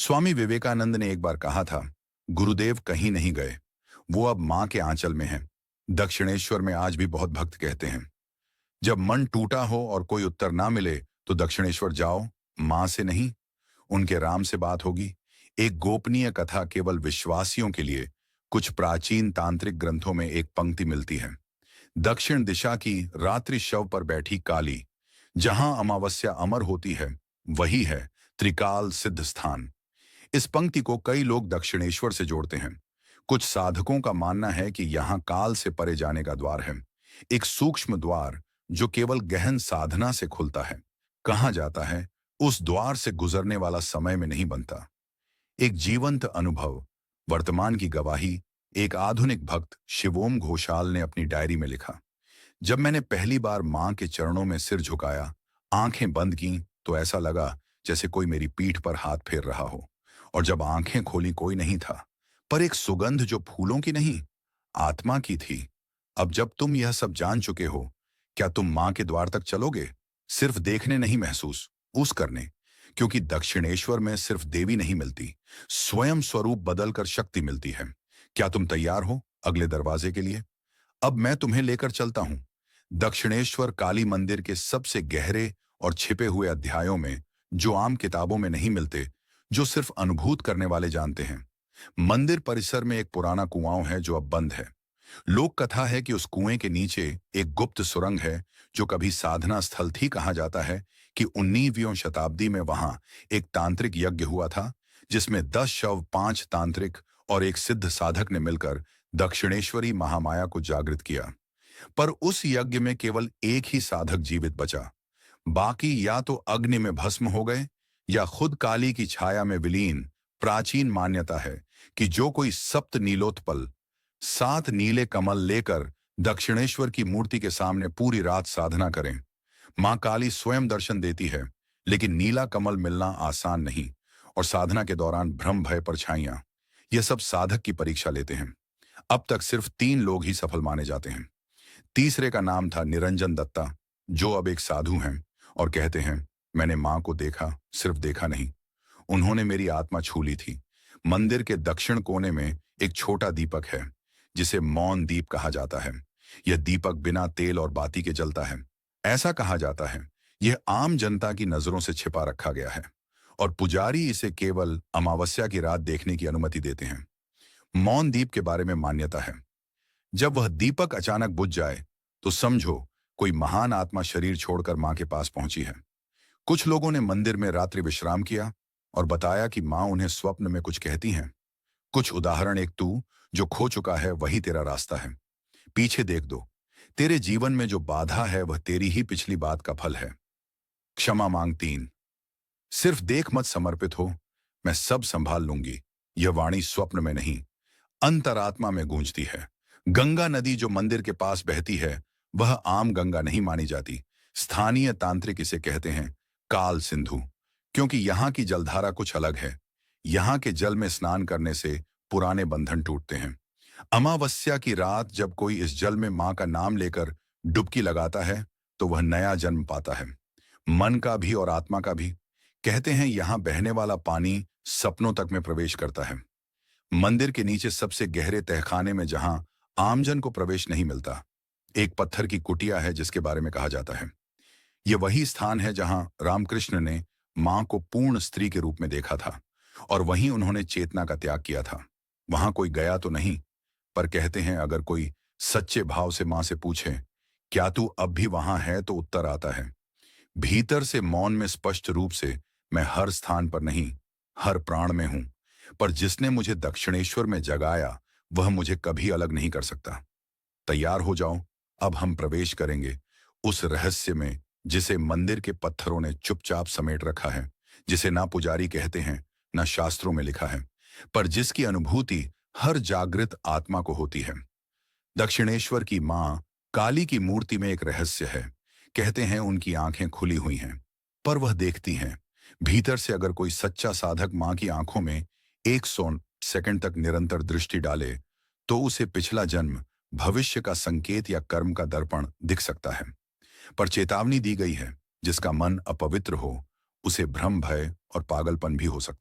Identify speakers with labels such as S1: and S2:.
S1: स्वामी विवेकानंद ने एक बार कहा था, गुरुदेव कहीं नहीं गए, वो अब मां के आंचल में हैं। दक्षिणेश्वर में आज भी बहुत भक्त कहते हैं, जब मन टूटा हो और कोई उत्तर ना मिले तो दक्षिणेश्वर जाओ। मां से नहीं, उनके राम से बात होगी। एक गोपनीय कथा केवल विश्वासियों के लिए। कुछ प्राचीन तांत्रिक ग्रंथों में एक पंक्ति मिलती है, दक्षिण दिशा की रात्रि शव पर बैठी काली, जहां अमावस्या अमर होती है, वही है त्रिकाल सिद्ध स्थान। इस पंक्ति को कई लोग दक्षिणेश्वर से जोड़ते हैं। कुछ साधकों का मानना है कि यहाँ काल से परे जाने का द्वार है, एक सूक्ष्म द्वार जो केवल गहन साधना से खुलता है। कहा जाता है, उस द्वार से गुजरने वाला समय में नहीं बनता। एक जीवंत अनुभव, वर्तमान की गवाही। एक आधुनिक भक्त शिवोम घोषाल ने अपनी डायरी में लिखा, जब मैंने पहली बार मां के चरणों में सिर झुकाया, आंखें बंद की, तो ऐसा लगा जैसे कोई मेरी पीठ पर हाथ फेर रहा हो। और जब आंखें खोली कोई नहीं था, पर एक सुगंध जो फूलों की नहीं, आत्मा की थी। अब जब तुम यह सब जान चुके हो, क्या तुम मां के द्वार तक चलोगे? सिर्फ देखने नहीं, महसूस उस करने। क्योंकि दक्षिणेश्वर में सिर्फ देवी नहीं मिलती, स्वयं स्वरूप बदलकर शक्ति मिलती है। क्या तुम तैयार हो अगले दरवाजे के लिए? अब मैं तुम्हें लेकर चलता हूं दक्षिणेश्वर काली मंदिर के सबसे गहरे और छिपे हुए अध्यायों में, जो आम किताबों में नहीं मिलते, जो सिर्फ अनुभूत करने वाले जानते हैं। मंदिर परिसर में एक पुराना कुआं है जो अब बंद है। लोक कथा है कि उस कुएं के नीचे एक गुप्त सुरंग है जो कभी साधना स्थल थी। कहा जाता है कि 19वीं शताब्दी में वहां एक तांत्रिक यज्ञ हुआ था, जिसमें 10 शव, 5 तांत्रिक और एक सिद्ध साधक ने मिलकर दक्षिणेश्वरी महामाया को जागृत किया। पर उस यज्ञ में केवल एक ही साधक जीवित बचा, बाकी या तो अग्नि में भस्म हो गए या खुद काली की छाया में विलीन। प्राचीन मान्यता है कि जो कोई सप्त नीलोत्पल, 7 नीले कमल लेकर दक्षिणेश्वर की मूर्ति के सामने पूरी रात साधना करें, मां काली स्वयं दर्शन देती है। लेकिन नीला कमल मिलना आसान नहीं, और साधना के दौरान भ्रम, भय, परछाइयां, यह सब साधक की परीक्षा लेते हैं। अब तक सिर्फ 3 लोग ही सफल माने जाते हैं। तीसरे का नाम था निरंजन दत्ता, जो अब एक साधु हैं और कहते हैं, मैंने मां को देखा, सिर्फ देखा नहीं, उन्होंने मेरी आत्मा छू ली थी। मंदिर के दक्षिण कोने में एक छोटा दीपक है, जिसे मौन दीप कहा जाता है। यह दीपक बिना तेल और बाती के जलता है। ऐसा कहा जाता है यह आम जनता की नजरों से छिपा रखा गया है, और पुजारी इसे केवल अमावस्या की रात देखने की अनुमति देते हैं। मौन दीप के बारे में मान्यता है, जब वह दीपक अचानक बुझ जाए तो समझो कोई महान आत्मा शरीर छोड़कर मां के पास पहुंची है। कुछ लोगों ने मंदिर में रात्रि विश्राम किया और बताया कि मां उन्हें स्वप्न में कुछ कहती हैं। कुछ उदाहरण, एक तू जो खो चुका है, वही तेरा रास्ता है, पीछे देख दो, तेरे जीवन में जो बाधा है वह तेरी ही पिछली बात का फल है। क्षमा मांग 3, सिर्फ देख मत, समर्पित हो, मैं सब संभाल लूंगी। यह वाणी स्वप्न में नहीं, अंतरात्मा में गूंजती है। गंगा नदी जो मंदिर के पास बहती है, वह आम गंगा नहीं मानी जाती। स्थानीय तांत्रिक इसे कहते हैं काल सिंधु, क्योंकि यहाँ की जलधारा कुछ अलग है। यहाँ के जल में स्नान करने से पुराने बंधन टूटते हैं। अमावस्या की रात जब कोई इस जल में मां का नाम लेकर डुबकी लगाता है, तो वह नया जन्म पाता है, मन का भी और आत्मा का भी। कहते हैं यहाँ बहने वाला पानी सपनों तक में प्रवेश करता है। मंदिर के नीचे सबसे गहरे तहखाने में, जहां आमजन को प्रवेश नहीं मिलता, एक पत्थर की कुटिया है जिसके बारे में कहा जाता है यह वही स्थान है जहां रामकृष्ण ने मां को पूर्ण स्त्री के रूप में देखा था, और वहीं उन्होंने चेतना का त्याग किया था। वहां कोई गया तो नहीं, पर कहते हैं अगर कोई सच्चे भाव से मां से पूछे, क्या तू अब भी वहां है, तो उत्तर आता है भीतर से, मौन में, स्पष्ट रूप से, मैं हर स्थान पर नहीं, हर प्राण में हूं। पर जिसने मुझे दक्षिणेश्वर में जगाया, वह मुझे कभी अलग नहीं कर सकता। तैयार हो जाओ, अब हम प्रवेश करेंगे उस रहस्य में जिसे मंदिर के पत्थरों ने चुपचाप समेट रखा है, जिसे ना पुजारी कहते हैं, ना शास्त्रों में लिखा है, पर जिसकी अनुभूति हर जागृत आत्मा को होती है। दक्षिणेश्वर की मां काली की मूर्ति में एक रहस्य है। कहते हैं उनकी आंखें खुली हुई हैं, पर वह देखती हैं। भीतर से अगर कोई सच्चा साधक मां की आंखों में 100 सेकंड तक निरंतर दृष्टि डाले, तो उसे पिछला जन्म, भविष्य का संकेत या कर्म का दर्पण दिख सकता है। पर चेतावनी दी गई है, जिसका मन अपवित्र हो, उसे भ्रम, भय और पागलपन भी हो सकता है।